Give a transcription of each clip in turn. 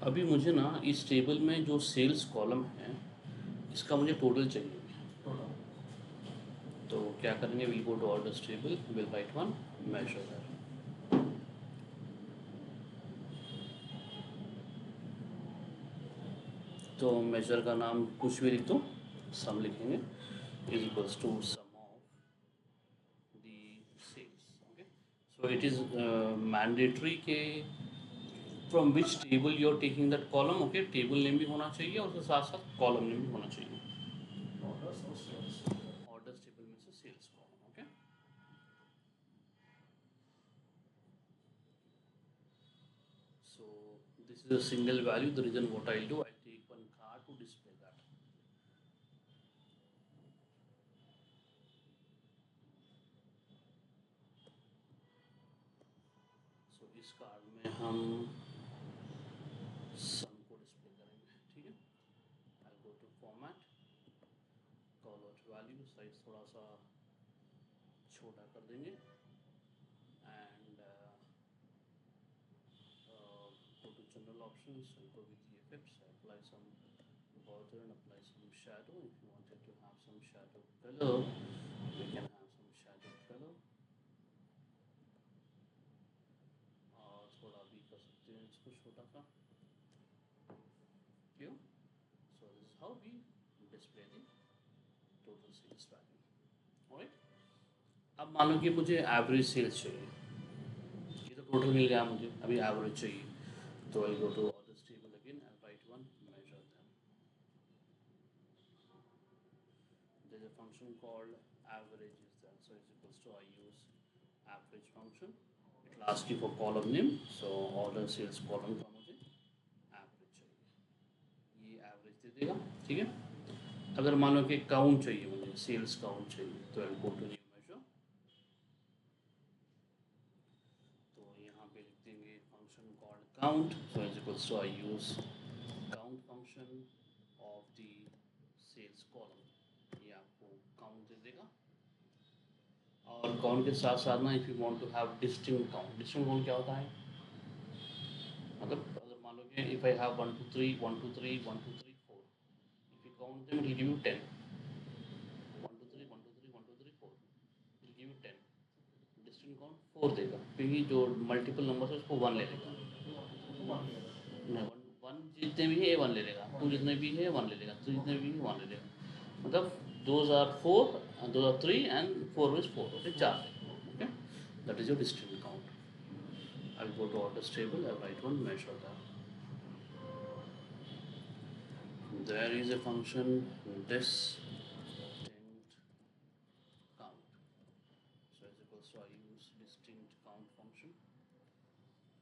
अभी मुझे ना इस टेबल में जो सेल्स कॉलम है इसका मुझे टोटल चाहिए। तो क्या करेंगे, will go to orders table, will write one measure that. तो मेजर का नाम कुछ भी लिख दो, सम लिखेंगे, is equals to sum of the sales. Okay, so it is mandatory के from which table you are taking that column. Okay, table name भी होना चाहिए और उसके साथ साथ कॉलम नेम भी होना चाहिए। ऑर्डर्स टेबल में से sales column. Okay, so this is a single value. The reason what I'll do, I'll take one card to display that. So इस कार्ड में हम सम को डिस्प्ले करेंगे। ठीक है, I'll go to format, call out value, size थोड़ा सा छोटा कर देंगे and go to general options and go with the effects, apply some border and apply some shadow. If you wanted to have some shadow color, we can have some shadow color, और थोड़ा भी कर सकते हैं इसको छोटा सा। क्यों? So this is how we display the total sales value. Alright, अब मान लो कि मुझे एवरेज सेल्स चाहिए। ये तो टोटल मिल गया मुझे, अभी एवरेज चाहिए। तो I go to orders table again and write one measure them. There's a function called average is there, so it's equals to I use average function. It will ask you for column name, so order sales column का मुझे average चाहिए, ये average दे देगा। ठीक है, अगर मान लो कि काउंट चाहिए, मुझे सेल्स काउंट चाहिए, तो I go to new measure. तो यहाँ पे लिख देंगे function called count, so is equals to I use count function of the sales column, ये आपको काउंट दे देगा। और काउंट के साथ साथ ना, if you want to have distinct count, distinct count क्या होता है, मतलब अगर मान लो कि if I have 1 2 3 1 2 3 1 2 3 4, if you count them it will give you 10। 1 2 3 1 2 3 1 2 3 4 will give you 10। Distinct count 4 देगा, क्योंकि जो मल्टीपल नंबर है उसको 1 ले लेगा। नहीं, वन वन जितने भी है 1 ले लेगा, 2 जितने भी है 1 ले लेगा, 3 जितने भी है 1 ले लेगा। मतलब 2 or 4, 2 or 3 and 4 is 4। Okay, 4 लेगा। Okay, that is your distinct count. I'll go to orders table, I'll write one measure that. There is a function distinct count. So as equals to I use distinct count function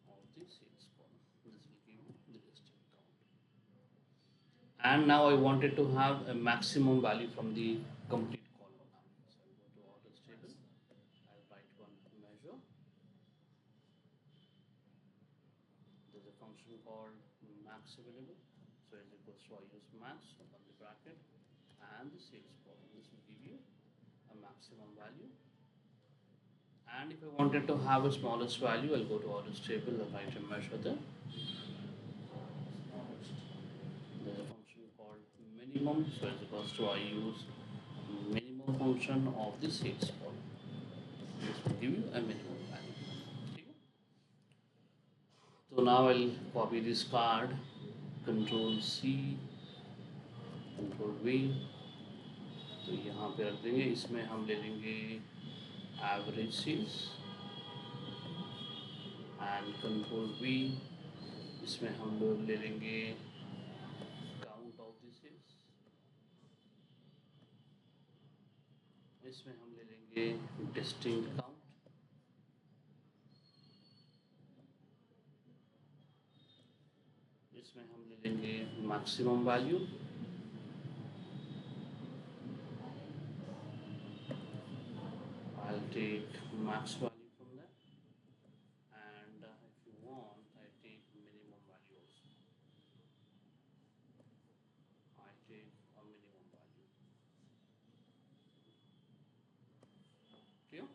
of the sales column. This will give you the distinct count. And now I wanted to have a maximum value from the complete column now. So I'll go to orders table, I'll write one measure. There's a function called max available. So is equals to I use max, open the bracket, and the sales column. This will give you a maximum value. And if I wanted to have a smallest value, I'll go to orders table and write a measure there. There's a function called minimum. So is equals to I use minimum function of the sales column. This will give you a minimum value. Okay? So now I'll copy this card, Control C, Control V, तो यहाँ पे रख देंगे। इसमें हम ले लेंगे average sales and control V, इसमें हम लोग ले लेंगे काउंट ऑफ द सेल्स, इसमें हम ले लेंगे डिस्टिंक्ट काउंट, इसमें हम ले लेंगे maximum value, I'll take max value from there, and if you want I take minimum value also, I take a minimum value। क्यों?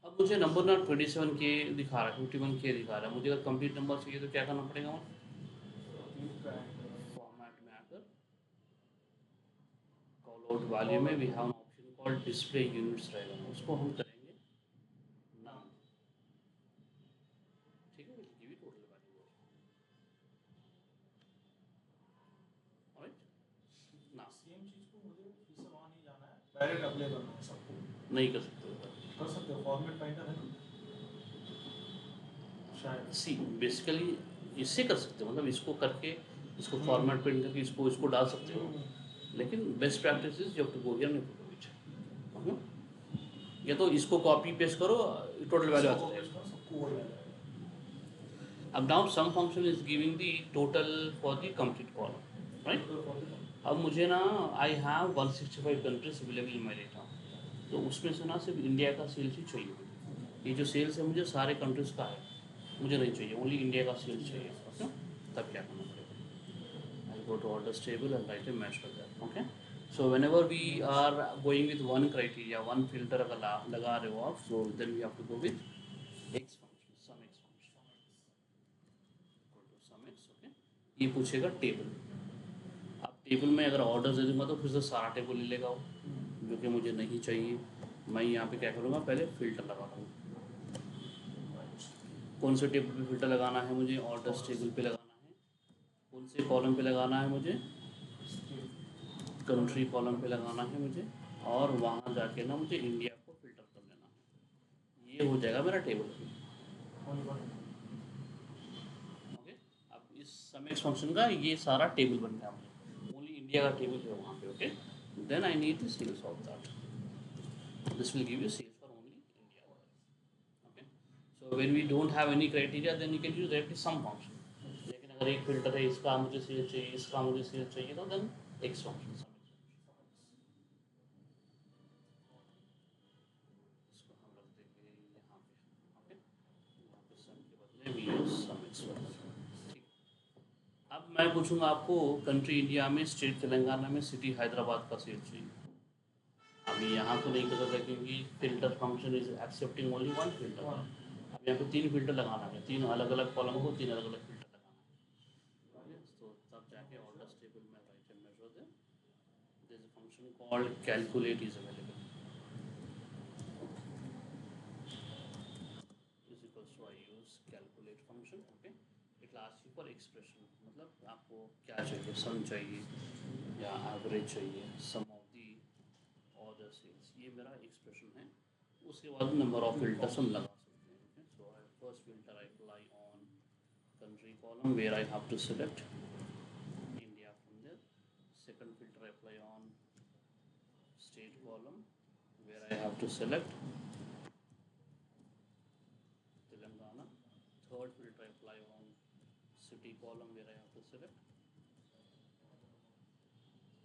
अब मुझे नंबर ना 27K दिखा रहा है, 51K दिखा रहा है, मुझे अगर कंप्लीट नंबर चाहिए तो क्या करना पड़ेगा मुझे? फॉर्मेट में आकर कॉल आउट वैल्यू में we have an option called display units रहेगा, उसको हम करेंगे नाम। ठीक है, will give you total value. Alright, now same चीज को मुझे फिर से वहां नहीं जाना है, डायरेक्ट अप्लाई करना है सबको। नहीं कर सकते हो, कर सकते हो, फॉर्मेट पॉइंटर है ना शायद। सी बेसिकली इससे कर सकते हो, मतलब इसको करके इसको फॉर्मेट प्रिंट करके इसको इसको डाल सकते हो, लेकिन best practice is you have to go here and put it. या तो इसको कॉपी पेस्ट करो, टोटल वैल्यू आता जाएगा। सबको वही आ जाएगा। अब now sum function is giving the total for the complete column, right. अब मुझे ना I have 165 countries available in my data, तो उसमें से ना सिर्फ इंडिया का सेल्स ही चाहिए मुझे। ये जो सेल्स है मुझे सारे कंट्रीज का है, मुझे नहीं चाहिए, ओनली इंडिया का सेल्स चाहिए। ओके, तब क्या करना पड़ेगा? I go to orders table and write a match कर that. Okay, so whenever we are going with one criteria, one filter अगर लगा रहे हो आप, so then we have to go with X function, sum X function equal to sum X. Okay, ये पूछेगा table. अब table में अगर ऑर्डर दे दूंगा तो फिर से सारा टेबल ले लेगा वो, जो कि मुझे नहीं चाहिए। मैं यहाँ पे क्या करूँगा, पहले फ़िल्टर लगा लूँगा। कौन से टेबल पे फ़िल्टर लगाना है मुझे? ऑर्डर्स टेबल पे लगाना है। कौन से कॉलम पे लगाना है मुझे? कंट्री कॉलम पे लगाना है मुझे, और वहाँ जाके ना मुझे इंडिया को फ़िल्टर कर लेना है। ये हो जाएगा मेरा टेबल। ओके, अब इस समेक्स फंक्शन का ये सारा टेबल बन गया मुझे, ओनली इंडिया का टेबल है वहाँ पे। Okay, then I need the sales of that, this will give you sales for only India. Okay, so when we don't have any criteria, then you can use directly sum function. लेकिन अगर एक filter है, इसका मुझे cell चाहिए, इसका मुझे cell चाहिए, तो देन x फंक्शन, सम इसको हम रख देंगे यहाँ पे। ओके, यहाँ पे सम के बदले we use sum x function. ठीक, अब मैं पूछूंगा आपको, कंट्री इंडिया में, स्टेट तेलंगाना में, सिटी हैदराबाद का सेल चाहिए। अभी यहाँ तो नहीं कर सकता क्योंकि filter function is accepting only one filter. अब यहाँ पे 3 फिल्टर लगाना है, 3 अलग अलग कॉलम को 3 अलग अलग फिल्टर लगाना है। तो तब जाके ऑर्डर्स टेबल में right and measure then there is a function called calculate is available, is equals to I use calculate function. Okay, it asks you for expression, मतलब आपको क्या चाहिए, सम चाहिए या एवरेज चाहिए, sum of the order sales, ये मेरा expression है। उसके बाद नंबर ऑफ फिल्टर्स हम लगा सकते हैं। So I first filter I apply on country column where I have to select India from there. Second filter I apply on state column where I have to select Telangana. Third filter I apply on city column where I have to select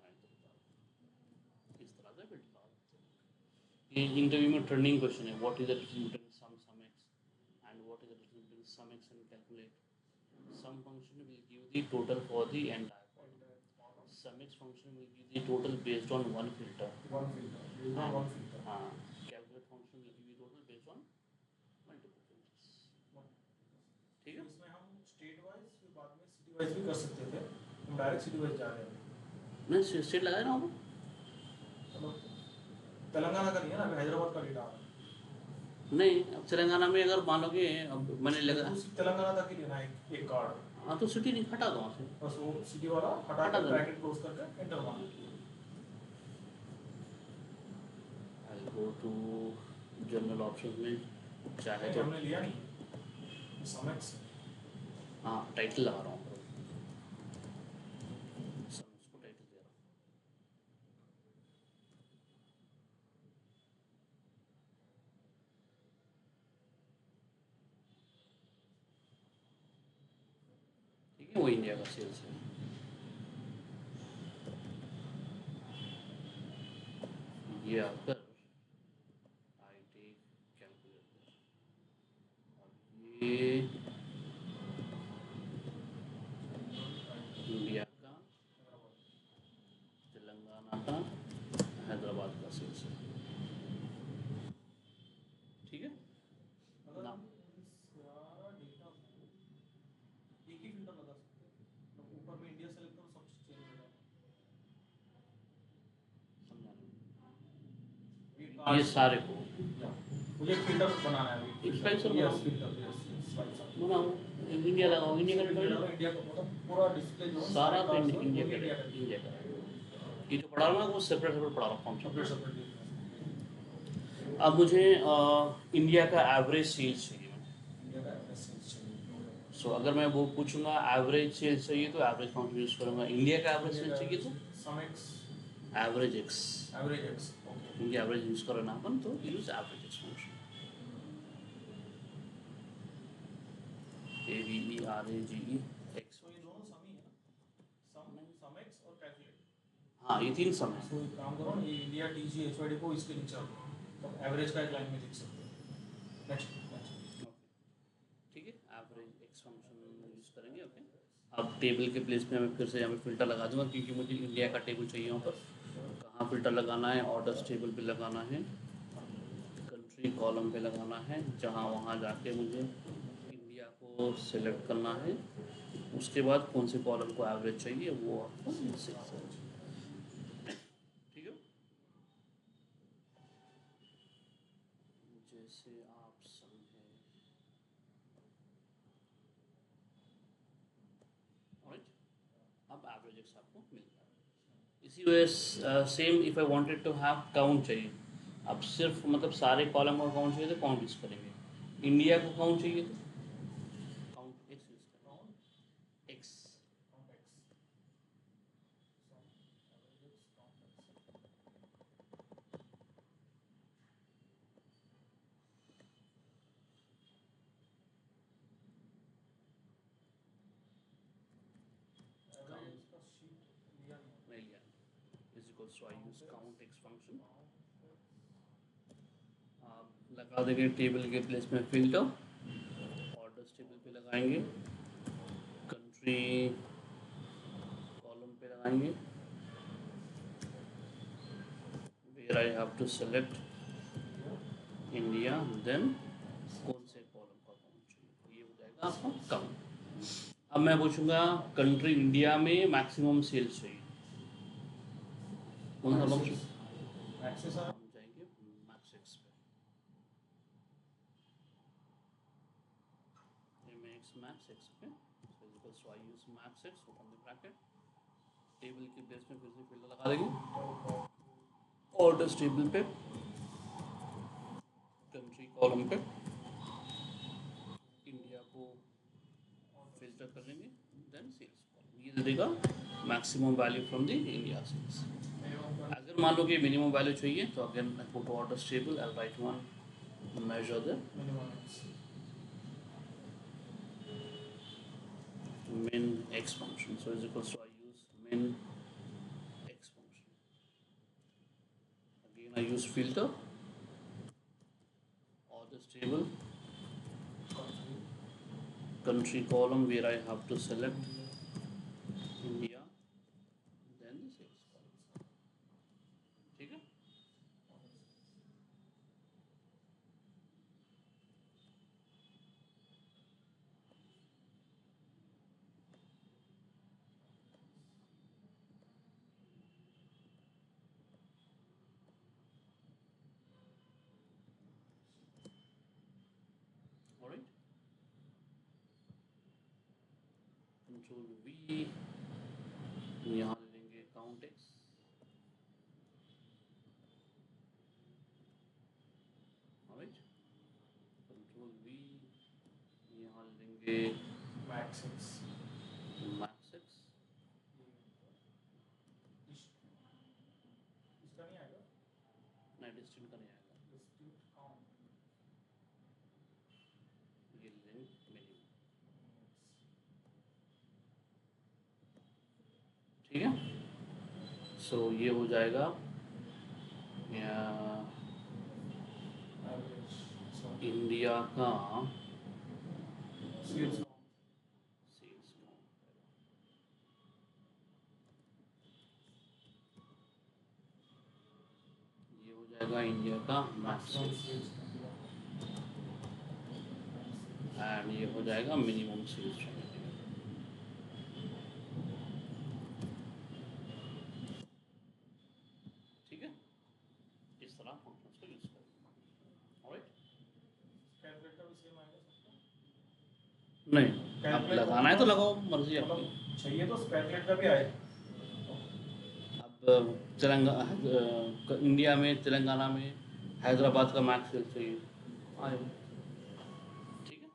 Hyderabad. इस तरह से filter लगा सकते हैं। ये interview में trending question है, what is the difference between sum X and what is the difference between sum x and calculate? Sum function will give the total for the entire column. Sum x function will give the total based on one filter. One filter, based on one filter. Calculate function will give you total based on multiple filters. ठीक है? इसमें हम state wise फिर बाद में city wise भी कर सकते थे, हम डायरेक्ट सिटी वाइज जा रहे हैं। नहीं, स्टेट लगाया ना वो, चलो तेलंगाना का नहीं है ना, अभी हैदराबाद का डेटा आ रहा है। नहीं, अब तेलंगाना में अगर मान लो कि अब मैंने लगा तेलंगाना तक ही लेना है एक कार्ड। हाँ, तो सिटी नहीं हटा दो वहाँ से, बस वो सिटी वाला हटा कर ब्रैकेट क्लोज करके एंटर मारना। आई गो टू जनरल ऑप्शन में, चाहे तो हमने लिया नहीं समझ। हाँ, टाइटल लगा रहा हूँ, उसको टाइटल दे रहा हूँ। ठीक है, वो इंडिया का सेल्स है। ये आकर आई टेक कैलकुलेटर, और ये इंडिया का, तेलंगाना का, हैदराबाद का सेल्स है। ठीक है ना, सारा डेटा एक ही फिल्टर लगा सकते हैं, ऊपर ये सारे को या मुझे फिल्टर बनाना है अभी। एक फाइल सर यस बनाओ। फिल्टर यस बनाओ, इंडिया लगाओ, इंडिया का इंडिया डालो। इंडिया का मतलब पूरा डिस्प्ले जो है सारा तो कार्ड्स हो, इंडिया वो का इंडिया का इंडिया का ये जो पढ़ा रहा हूँ ना वो सेपरेट सेपरेट पढ़ा रहा हूँ सेपरेट फंक्शन। सेपरेट अब मुझे इंडिया का एवरेज सेल्स चाहिए। इंडिया का एवरेज सेल्स चाहिए। सो अगर मैं वो पूछूंगा एवरेज सेल्स चाहिए तो एवरेज फंक्शन यूज करूंगा। इंडिया का एवरेज सेल्स चाहिए तो sum X average X. Average X okay क्योंकि एवरेज यूज करो ना अपन तो use average X function. A V E R A G E X. तो ये दोनों सम ही है ना सम एक्स और कैलकुलेट। हाँ ये तीन सम है। तो एक काम करो ये India T G H Y D को इसके नीचे रखो तो एवरेज का एक लाइन में लिख सकते हो। नेक्स्ट ठीक है एवरेज एक्स फंक्शन यूज करेंगे। ओके अब टेबल के प्लेस पे मैं फिर से यहाँ पे फिल्टर लगा दूंगा क्योंकि मुझे इंडिया का टेबल चाहिए वहाँ पर। कहाँ फिल्टर लगाना है? ऑर्डर्स टेबल पे लगाना है, कंट्री कॉलम पे लगाना है, जहाँ वहाँ जाके मुझे इंडिया को सिलेक्ट करना है। उसके बाद कौन से कॉलम को एवरेज चाहिए वो आपको ठीक है। जैसे आप समझे राइट। अब एवरेज एक्स आपको मिल गया। इसी वजह same if I wanted to have count चाहिए। अब सिर्फ मतलब सारे कॉलम का काउंट चाहिए तो काउंट यूज़ करेंगे। इंडिया का काउंट चाहिए तो काउंट एक्स यूज़ करेंगे। एक्स नहीं लिया is equal to I use count X function. आप लगा देंगे टेबल के प्लेस में फिल्टर, ऑर्डर्स टेबल पे लगाएंगे, कंट्री कॉलम पे लगाएंगे, where I have to select India, then कौन से कॉलम का काउंट चाहिए ये हो जाएगा आपका काउंट। अब मैं पूछूंगा कंट्री इंडिया में मैक्सिमम सेल्स चाहिए कौन सा फंक्शन? एक्सेस हम जाएंगे मैक्स एक्स पे। मैक्स एक्स पे so I use max X open the bracket. Table के बेस में फिर से फिल्टर लगा देंगे, ऑर्डर्स टेबल पे, कंट्री कॉलम पे इंडिया को फिल्टर कर लेंगे, देन सेल्स कॉलम ये दे देगा maximum value from the India sales. अगर मान लो कि मिनिमम वैल्यू चाहिए तो again I go to orders table I write one measure the min x function. So is equals to I use min x function. Again I use filter, orders table, country column where I have to select India, then the sales column. ठीक है। Alright. Control V यहाँ लेंगे count x, alright. Control V यहाँ लेंगे max x max x, इसका नहीं आएगा नहीं डिस्टिंक्ट का नहीं आएगा, डिस्टिंक्ट काउंट ये लेंगे मिनिमम। ठीक है। सो ये हो जाएगा इंडिया का सेल्स सेल्स काउंट। ये हो जाएगा इंडिया का मैक्सिमम एंड ये हो जाएगा मिनिमम सेल्स। ठीक है, इस तरह फंक्शंस को यूज नहीं, अब Calculate लगाना है तो लगाओ, मर्जी मतलब आपकी। चाहिए तो कैलकुलेट का भी आए। अब इंडिया में, तेलंगाना में हैदराबाद का मैक्स सेल चाहिए, आए, ठीक है।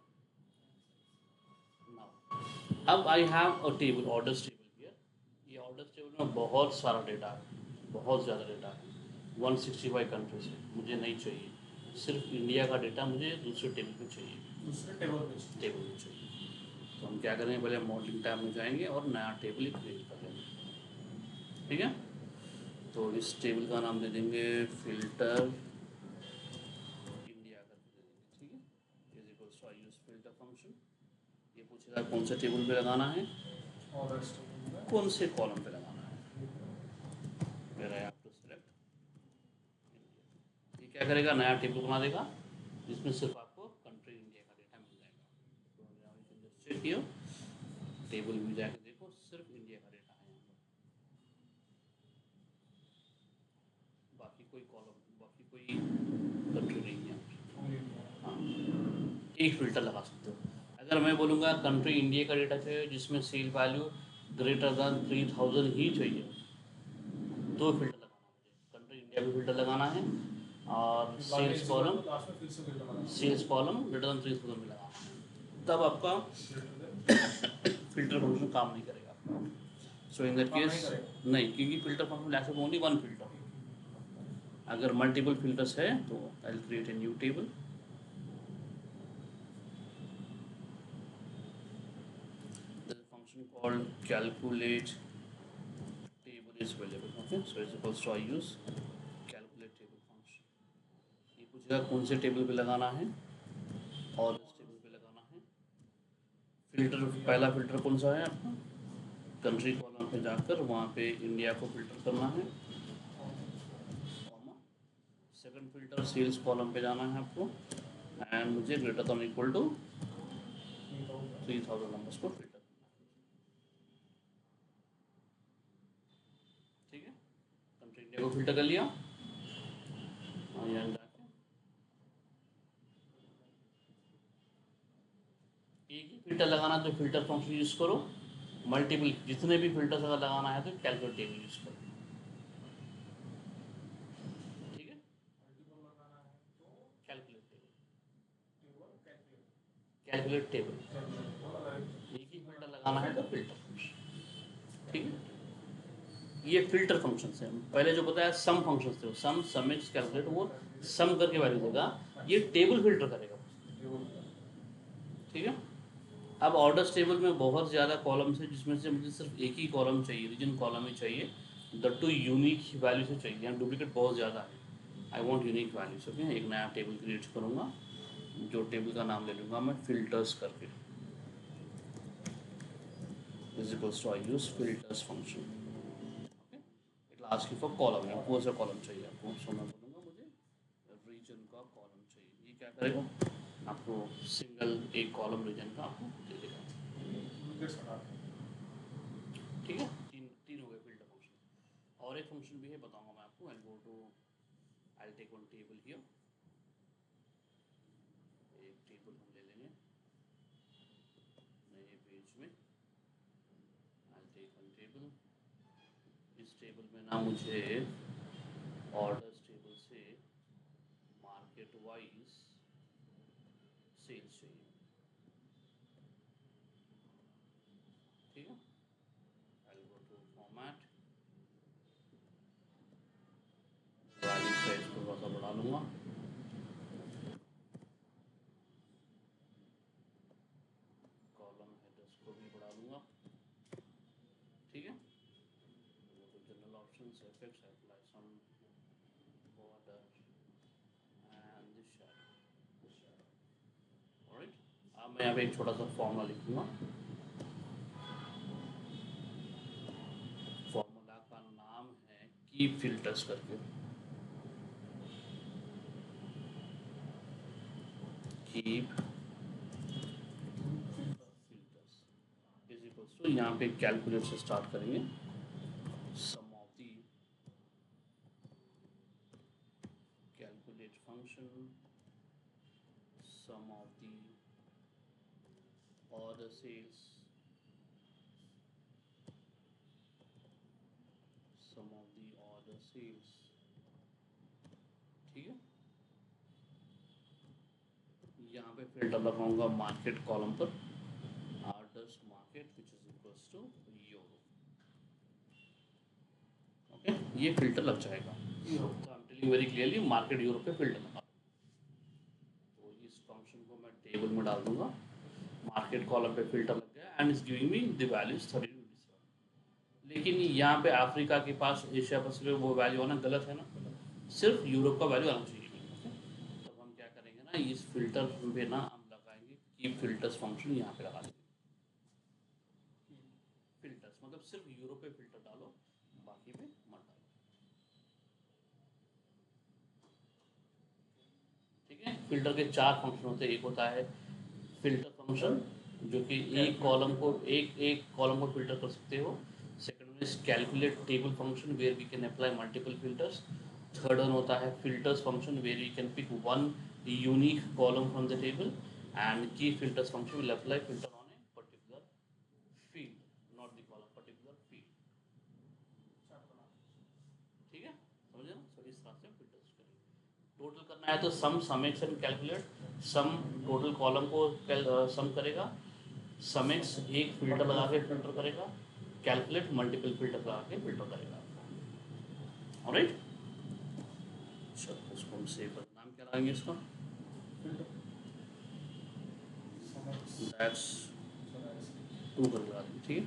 नाउ अब I have a table, orders table here. ये ऑर्डर्स टेबल में बहुत सारा डेटा है, बहुत ज़्यादा डेटा है, 165 कंट्रीज है, मुझे नहीं चाहिए। सिर्फ इंडिया का डेटा मुझे दूसरे टेबल पे चाहिए, दूसरे टेबल पे टेबल में चाहिए। तो हम क्या करेंगे, पहले मॉडलिंग टैब में जाएंगे और नया टेबल ही क्रिएट कर लेंगे, ठीक है। तो इस टेबल का नाम दे देंगे फिल्टर इंडिया करके दे देंगे, ठीक है। Is equals to I use filter function. ये पूछेगा कौन से टेबल पे लगाना है, ऑर्डर्स टेबल में। कौन से कॉलम पे लगाना है, फिर I have to select India. ये क्या करेगा, नया टेबल बना देगा जिसमें सिर्फ आपको कंट्री इंडिया का डेटा मिल जाएगा। तो चेक किया, टेबल में जाके देखो, सिर्फ इंडिया का डेटा है यहाँ पर, बाकी कोई कॉलम, बाकी कोई कंट्री नहीं है। हाँ, एक फिल्टर लगा सकते हो। अगर मैं बोलूँगा कंट्री इंडिया का डेटा चाहिए जिसमें सेल वैल्यू ग्रेटर दैन 3000 ही चाहिए, दो फिल्टर लगाना मुझे, कंट्री इंडिया भी फिल्टर लगाना है और सेल्स कॉलम, लास्ट में फिर से फिल्टर लगाना सेल्स कॉलम ग्रेटर दैन 3000 में लगाना है, तब आपका फिल्टर फंक्शन काम नहीं करेगा। सो इन दैट काम नहीं केस करेगा। नहीं, क्योंकि filter function accept only one filter. अगर मल्टीपल फिल्टर्स है तो I will create a new table. There's a function called calculate table is available. Okay, so it's equals to I use calculate table function. ये पूछेगा कौन से table पे लगाना है, और इस टेबल पे लगाना है। फिल्टर, पहला फिल्टर कौन सा है आपका, कंट्री कॉलम पे जाकर वहाँ पे इंडिया को फिल्टर करना है, सेकंड फिल्टर सेल्स कॉलम पे जाना है आपको, एंड मुझे greater than equal to 3000 numbers को फिल्टर करना है, ठीक है। कंट्री इंडिया को फिल्टर कर लिया, और यहाँ जाके एक ही फिल्टर लगाना तो फिल्टर फंक्शन यूज करो, मल्टीपल जितने भी फिल्टर्स अगर लगाना है तो कैलकुलेट टेबल यूज करो, ठीक है। मल्टीपल लगाना है तो calculate table, table calculate calculate table, calculate एक ही फिल्टर लगाना है तो फिल्टर फंक्शन, ठीक है। ये फिल्टर फंक्शन है। पहले जो बताया सम फंक्शन थे, सम, समिक्स, कैलकुलेट, वो सम करके वैल्यू देगा, ये टेबल फिल्टर करेगा, ठीक है। अब ऑर्डर्स टेबल में बहुत ज़्यादा कॉलम्स है जिसमें से मुझे सिर्फ एक ही कॉलम चाहिए, रीजन कॉलम ही चाहिए, द टू यूनिक वैल्यू से चाहिए, यहाँ डुप्लीकेट बहुत ज़्यादा है। I want unique values, okay. एक नया टेबल क्रिएट करूँगा, जो टेबल का नाम ले लूँगा मैं फिल्टर्स करके, is equals to I use filters function, okay. It ask you for column, कौन सा कॉलम चाहिए आपको, सो मैं बोलूँगा मुझे रीजन का कॉलम चाहिए। ये क्या करेगा, आपको सिंगल एक कॉलम रीजन का आपको दे देगा, ठीक है। तीन तीन हो गए फिल्टर फंक्शन। और एक फंक्शन भी है, बताऊंगा मैं आपको। I go to, I take one table here, एक टेबल हम ले लेंगे नए पेज में, आई टेक वन टेबल। इस टेबल में ना मुझे ऑर्डर्स टेबल से मार्केट वाइज सेल्स चाहिए, ठीक है। I go to format, value size को थोड़ा सा बढ़ा लूँगा, कॉलम हेडर्स को भी बढ़ा लूँगा, ठीक है। तो general options, effects, apply some border and this shadow, alright। अब मैं यहाँ पे एक छोटा सा फॉर्मूला लिखूँगा, फॉर्मूला का नाम है की फिल्टर्स करके, keep filters is equals to, यहाँ पे कैलकुलेट से स्टार्ट करेंगे, sum of the calculate function, sum of the order sales, sum of the order sales, ठीक है। यहाँ पे फिल्टर लगाऊंगा मार्केट कॉलम पर, orders market which is equals to euro. Okay, ये फिल्टर लग जाएगा। यूरो तो I am telling very clearly market euro पे फिल्टर लगा। तो इस फंक्शन को मैं टेबल में डाल दूंगा, मार्केट कॉलम पे फिल्टर लग गया and is giving me the values 3027। लेकिन यहाँ पे अफ्रीका के पास एशिया पैसिफिक वो वैल्यू आना गलत है ना, सिर्फ यूरोप का वैल्यू आना चाहिए। तब हम क्या करेंगे ना, इस फिल्टर पे ना हम लगाएंगे कीप फिल्टर्स फंक्शन, यहाँ पे लगा देंगे फिल्टर्स, मतलब सिर्फ यूरोप पे फिल्टर डालो, बाकी पे मत डालो, ठीक है। फिल्टर के चार फंक्शन होते हैं। एक होता है फिल्टर फंक्शन जो कि एक कॉलम को फिल्टर कर सकते हो। Second one is calculate table function where we can apply multiple filters. Third one होता है filters function where we can pick one unique column from the table, and keep filters function will apply filter on a particular field, not the column, particular field, ठीक है, समझे ना। सो इस तरह से filters करेंगे। टोटल करना है तो sum X and calculate sum, total column को सम करेगा, सम एक्स एक फिल्टर लगा के फिल्टर करेगा, कैलकुलेट मल्टीपल फिल्टर लगा के फिल्टर करेगा। ऑलराइट, चलो उसको हम सेव कर, नाम क्या लगाएंगे इसका, दैट्स टू कर लगा देंगे, ठीक है।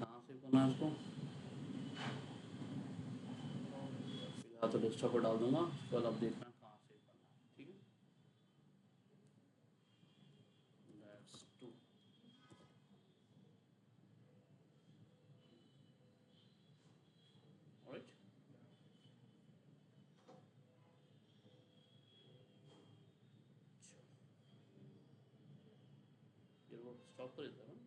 कहाँ सेव करना है इसको, फिलहाल तो डेस्कटॉप पर डाल दूंगा, उसके बाद आप देखना कहाँ सेव करना है, ठीक है। That's two, alright. ये वो स्टॉप कर देता है ना।